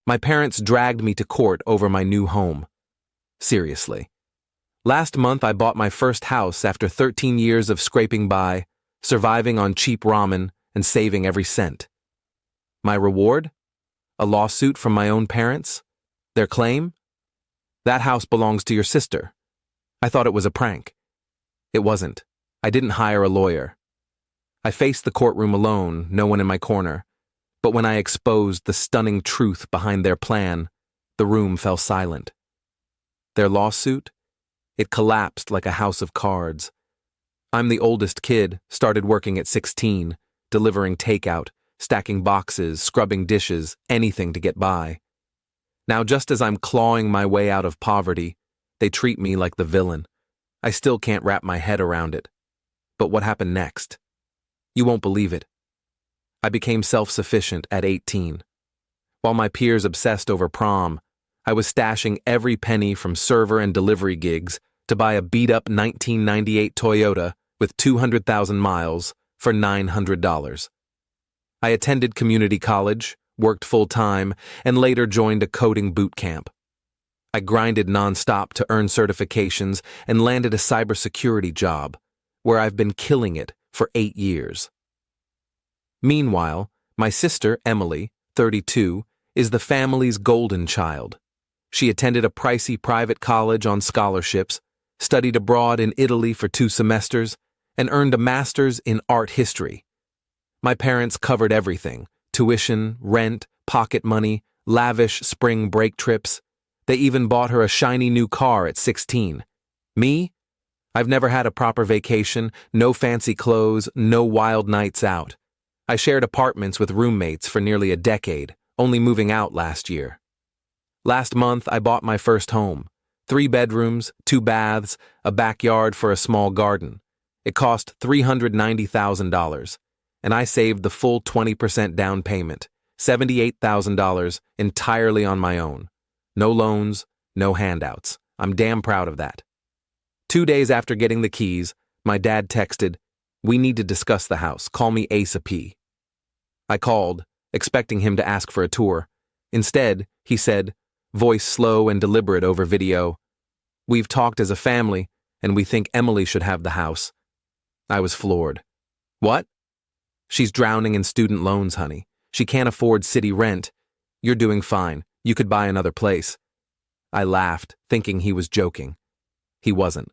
My parents dragged me to court over my new home. Seriously. Last month I bought my first house after 13 years of scraping by, surviving on cheap ramen, and saving every cent. My reward? A lawsuit from my own parents? Their claim? That house belongs to your sister. I thought it was a prank. It wasn't. I didn't hire a lawyer. I faced the courtroom alone, no one in my corner. But when I exposed the stunning truth behind their plan, the room fell silent. Their lawsuit? It collapsed like a house of cards. I'm the oldest kid, started working at 16, delivering takeout, stacking boxes, scrubbing dishes, anything to get by. Now, just as I'm clawing my way out of poverty, they treat me like the villain. I still can't wrap my head around it. But what happened next? You won't believe it. I became self-sufficient at 18. While my peers obsessed over prom, I was stashing every penny from server and delivery gigs to buy a beat-up 1998 Toyota with 200,000 miles for $900. I attended community college, worked full-time, and later joined a coding boot camp. I grinded nonstop to earn certifications and landed a cybersecurity job, where I've been killing it for 8 years. Meanwhile, my sister, Emily, 32, is the family's golden child. She attended a pricey private college on scholarships, studied abroad in Italy for 2 semesters, and earned a master's in art history. My parents covered everything: tuition, rent, pocket money, lavish spring break trips. They even bought her a shiny new car at 16. Me? I've never had a proper vacation, no fancy clothes, no wild nights out. I shared apartments with roommates for nearly a decade, only moving out last year. Last month, I bought my first home. 3 bedrooms, 2 baths, a backyard for a small garden. It cost $390,000, and I saved the full 20% down payment, $78,000, entirely on my own. No loans, no handouts. I'm damn proud of that. 2 days after getting the keys, my dad texted, "We need to discuss the house. Call me Asa P." I called, expecting him to ask for a tour. Instead, he said, voice slow and deliberate over video, "We've talked as a family, and we think Emily should have the house." I was floored. What? She's drowning in student loans, honey. She can't afford city rent. You're doing fine. You could buy another place. I laughed, thinking he was joking. He wasn't.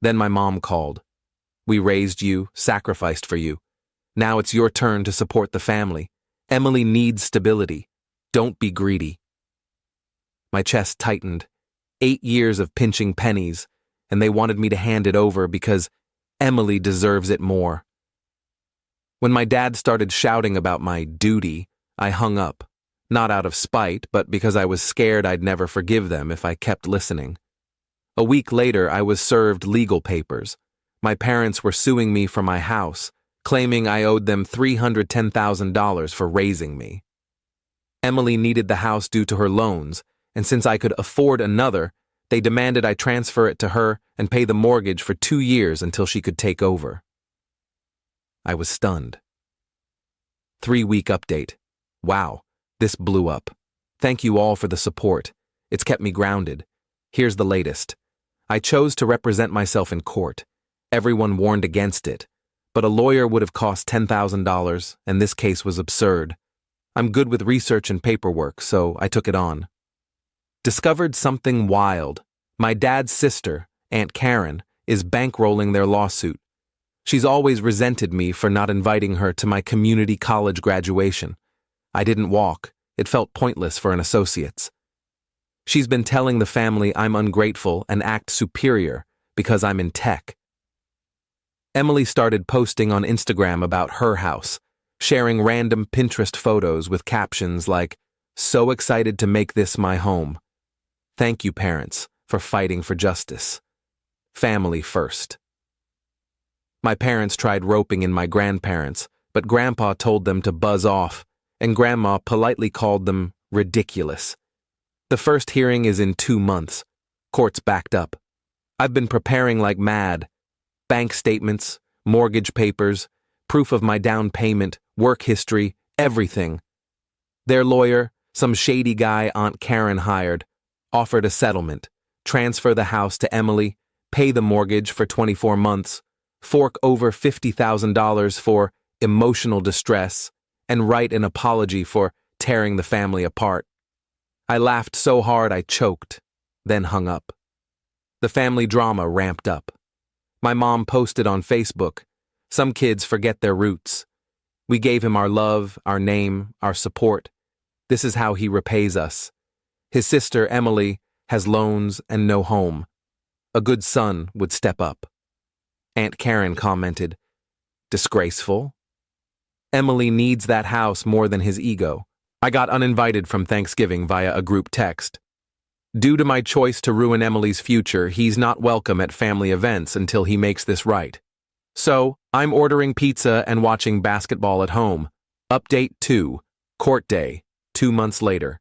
Then my mom called. "We raised you, sacrificed for you. Now it's your turn to support the family. Emily needs stability. Don't be greedy." My chest tightened. 8 years of pinching pennies, and they wanted me to hand it over because Emily deserves it more. When my dad started shouting about my duty, I hung up. Not out of spite, but because I was scared I'd never forgive them if I kept listening. A week later, I was served legal papers. My parents were suing me for my house, claiming I owed them $310,000 for raising me. Emily needed the house due to her loans, and since I could afford another, they demanded I transfer it to her and pay the mortgage for 2 years until she could take over. I was stunned. 3-week update. Wow, this blew up. Thank you all for the support. It's kept me grounded. Here's the latest. I chose to represent myself in court. Everyone warned against it, but a lawyer would have cost $10,000, and this case was absurd. I'm good with research and paperwork, so I took it on. Discovered something wild. My dad's sister, Aunt Karen, is bankrolling their lawsuit. She's always resented me for not inviting her to my community college graduation. I didn't walk. It felt pointless for an associate's. She's been telling the family I'm ungrateful and act superior because I'm in tech. Emily started posting on Instagram about her house, sharing random Pinterest photos with captions like, "So excited to make this my home. Thank you, parents, for fighting for justice. Family first." My parents tried roping in my grandparents, but Grandpa told them to buzz off, and Grandma politely called them ridiculous. The first hearing is in 2 months. Court's backed up. I've been preparing like mad. Bank statements, mortgage papers, proof of my down payment, work history, everything. Their lawyer, Some shady guy Aunt Karen hired, offered a settlement, transfer the house to Emily, pay the mortgage for 24 months, fork over $50,000 for emotional distress, and write an apology for tearing the family apart. I laughed so hard I choked, then hung up. The family drama ramped up. My mom posted on Facebook, "Some kids forget their roots. We gave him our love, our name, our support. This is how he repays us. His sister, Emily, has loans and no home. A good son would step up." Aunt Karen commented, "Disgraceful. Emily needs that house more than his ego." I got uninvited from Thanksgiving via a group text. Due to my choice to ruin Emily's future, he's not welcome at family events until he makes this right. So, I'm ordering pizza and watching basketball at home. Update 2, court day, 2 months later.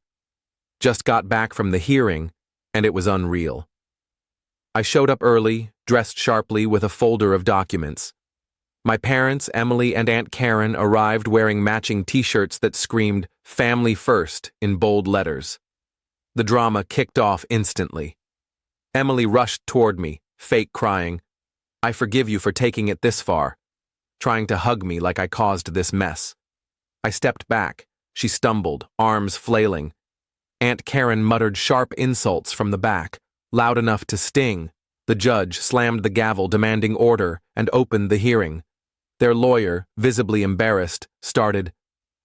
Just got back from the hearing, and it was unreal. I showed up early, dressed sharply with a folder of documents. My parents, Emily and Aunt Karen, arrived wearing matching t-shirts that screamed "Family First" in bold letters. The drama kicked off instantly. Emily rushed toward me, fake crying, "I forgive you for taking it this far," trying to hug me like I caused this mess. I stepped back. She stumbled, arms flailing. Aunt Karen muttered sharp insults from the back, loud enough to sting. The judge slammed the gavel demanding order and opened the hearing. Their lawyer, visibly embarrassed, started,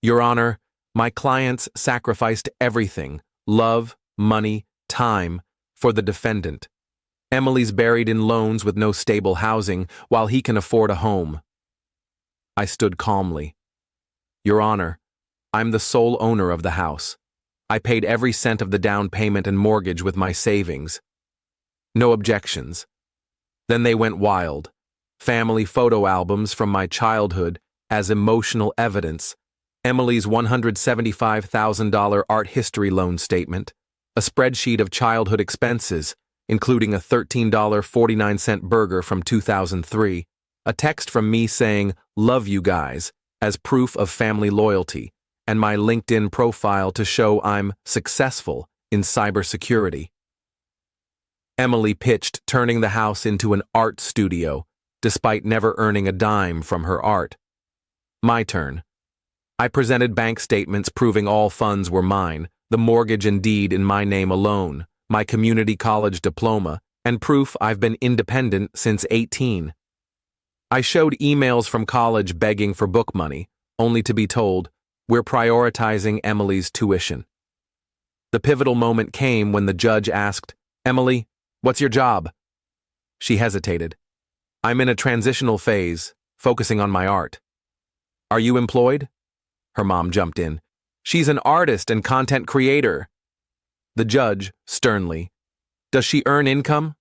"Your Honor, my clients sacrificed everything, love, money, time, for the defendant. Emily's buried in loans with no stable housing, while he can afford a home." I stood calmly. "Your Honor, I'm the sole owner of the house. I paid every cent of the down payment and mortgage with my savings." No objections. Then they went wild. Family photo albums from my childhood as emotional evidence, Emily's $175,000 art history loan statement, a spreadsheet of childhood expenses, including a $13.49 burger from 2003, a text from me saying, "Love you guys," as proof of family loyalty, and my LinkedIn profile to show I'm successful in cybersecurity. Emily pitched turning the house into an art studio, despite never earning a dime from her art. My turn. I presented bank statements proving all funds were mine, the mortgage and deed in my name alone, my community college diploma, and proof I've been independent since 18. I showed emails from college begging for book money, only to be told, "We're prioritizing Emily's tuition." The pivotal moment came when the judge asked, "Emily, what's your job?" She hesitated. "I'm in a transitional phase, focusing on my art." "Are you employed?" Her mom jumped in. "She's an artist and content creator." The judge, sternly, "Does she earn income?"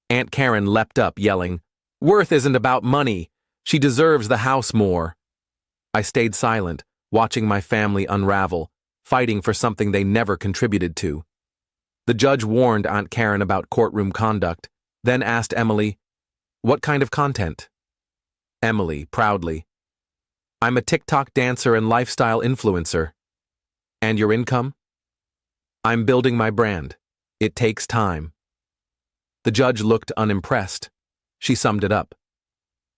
Aunt Karen leapt up, yelling, "Worth isn't about money. She deserves the house more." I stayed silent, watching my family unravel, fighting for something they never contributed to. The judge warned Aunt Karen about courtroom conduct, then asked Emily, "What kind of content?" Emily, proudly, "I'm a TikTok dancer and lifestyle influencer." "And your income?" "I'm building my brand. It takes time." The judge looked unimpressed. She summed it up.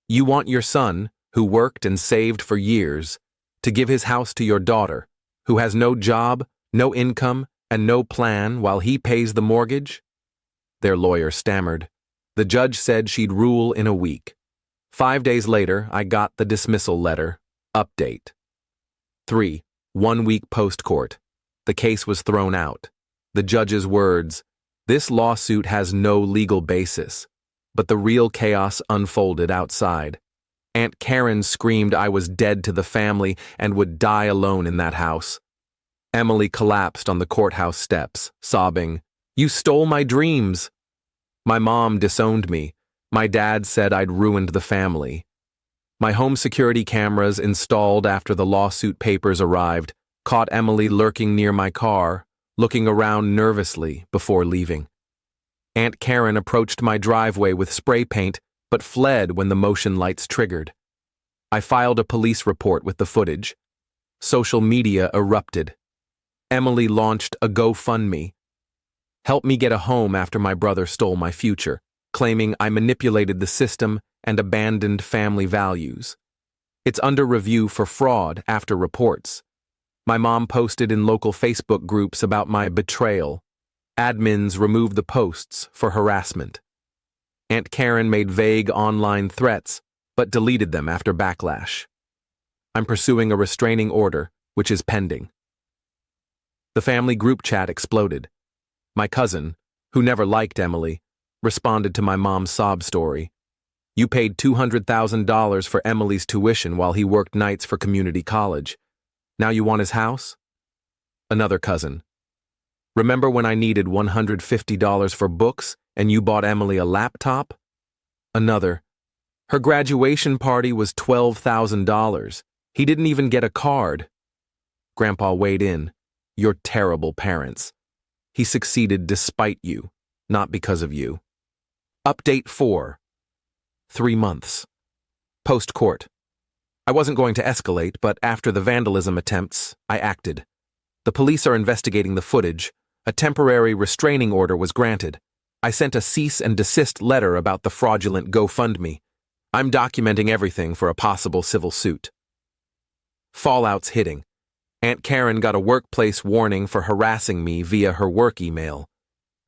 "You want your son, who worked and saved for years, to give his house to your daughter, who has no job, no income, and no plan while he pays the mortgage?" Their lawyer stammered. The judge said she'd rule in a week. 5 days later, I got the dismissal letter. Update. 3. 1 week post-court. The case was thrown out. The judge's words, "This lawsuit has no legal basis." But the real chaos unfolded outside. Aunt Karen screamed I was dead to the family and would die alone in that house. Emily collapsed on the courthouse steps, sobbing, "You stole my dreams." My mom disowned me. My dad said I'd ruined the family. My home security cameras, installed after the lawsuit papers arrived, caught Emily lurking near my car, looking around nervously before leaving. Aunt Karen approached my driveway with spray paint, but fled when the motion lights triggered. I filed a police report with the footage. Social media erupted. Emily launched a GoFundMe. Help me get a home after my brother stole my future, claiming I manipulated the system and abandoned family values. It's under review for fraud after reports. My mom posted in local Facebook groups about my betrayal. Admins removed the posts for harassment. Aunt Karen made vague online threats, but deleted them after backlash. I'm pursuing a restraining order, which is pending. The family group chat exploded. My cousin, who never liked Emily, responded to my mom's sob story. You paid $200,000 for Emily's tuition while he worked nights for community college. Now you want his house? Another cousin. Remember when I needed $150 for books and you bought Emily a laptop? Another. Her graduation party was $12,000. He didn't even get a card. Grandpa weighed in. You're terrible parents. He succeeded despite you, not because of you. Update 4. 3 months. Post-court. I wasn't going to escalate, but after the vandalism attempts, I acted. The police are investigating the footage. A temporary restraining order was granted. I sent a cease and desist letter about the fraudulent GoFundMe. I'm documenting everything for a possible civil suit. Fallout's hitting. Aunt Karen got a workplace warning for harassing me via her work email.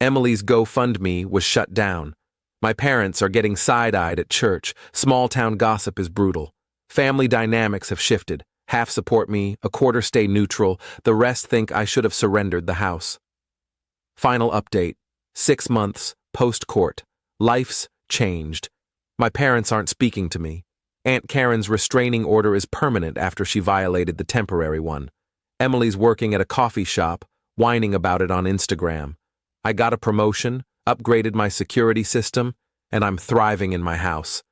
Emily's GoFundMe was shut down. My parents are getting side-eyed at church. Small-town gossip is brutal. Family dynamics have shifted. Half support me, a quarter stay neutral, the rest think I should have surrendered the house. Final update. 6 months, post-court. Life's changed. My parents aren't speaking to me. Aunt Karen's restraining order is permanent after she violated the temporary one. Emily's working at a coffee shop, whining about it on Instagram. I got a promotion, upgraded my security system, and I'm thriving in my house.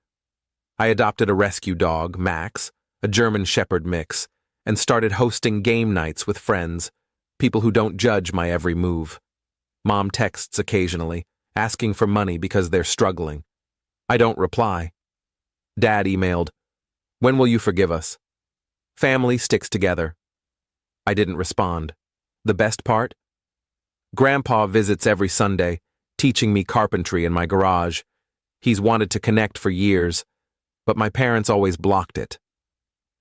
I adopted a rescue dog, Max, a German Shepherd mix, and started hosting game nights with friends, people who don't judge my every move. Mom texts occasionally, asking for money because they're struggling. I don't reply. Dad emailed, "When will you forgive us?" Family sticks together. I didn't respond. The best part? Grandpa visits every Sunday, teaching me carpentry in my garage. He's wanted to connect for years, but my parents always blocked it.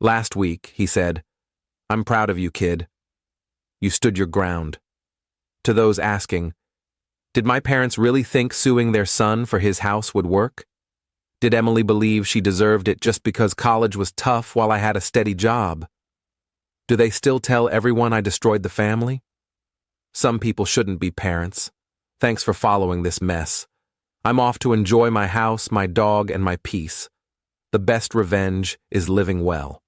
Last week, he said, "I'm proud of you, kid. You stood your ground." To those asking, did my parents really think suing their son for his house would work? Did Emily believe she deserved it just because college was tough while I had a steady job? Do they still tell everyone I destroyed the family? Some people shouldn't be parents. Thanks for following this mess. I'm off to enjoy my house, my dog, and my peace. The best revenge is living well.